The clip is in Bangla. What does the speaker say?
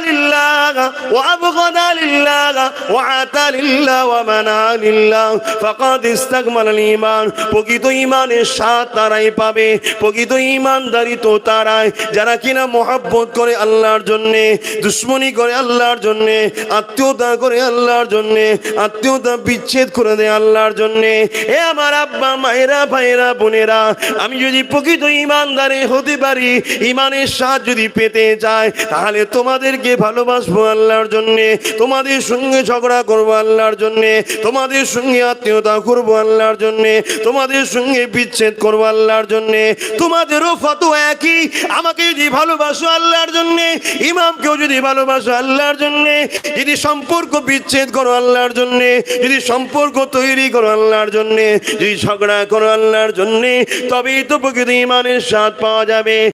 লিল্লাহ ওয়া আবগাদা লিল্লাহ ওয়া আতা লিল্লাহ ওয়া মানা লিল্লাহ ফাকাদ ইসতাকমালাল ঈমান। প্রকৃত ঈমানের স্বাদ তারাই পাবে, প্রকৃত ঈমানদারি তো তারাই যারা কিনা মহব্বত করে আল্লাহর জন্যে, দুশ্মনী করে আল্লাহর জন্যে, আত্মীয়তা করে আল্লাহর জন্যে, আত্মীয়তা বিচ্ছেদ করে দেয় আল্লাহর জন্যে। এ আমার আব্বা মায়েরা ভাইরা বোনেরা, আমি যদি প্রকৃত ঈমানদারে হতে পারি, ঈমানের স্বাদ যদি পেতে চাই, তাহলে তোমাদেরকে ভালোবাসবো আল্লাহর জন্যে, তোমাদের সঙ্গে ঝগড়া করবো আল্লাহর জন্যে, তোমাদের সঙ্গে আত্মীয়তা করবো আল্লাহর জন্যে, তোমাদের সঙ্গে বিচ্ছেদ করবো আল্লাহর জন্যে। তোমাদেরও ফতোয়া একই, আমাকে যদি ভালোবাসো আল্লাহর জন্যে, ইমামকেও যদি ভালোবাসো আল্লাহর জন্যে, যদি সম্পর্ক বিচ্ছেদ করো আল্লাহর জন্যে, যদি সম্পর্ক তৈরি করো আল্লাহর জন্যে, যদি ঝগড়া করো আল্লাহর জন্যে, তবেই তো প্রকৃত ঈমানের স্বাদ পাওয়া যাবে।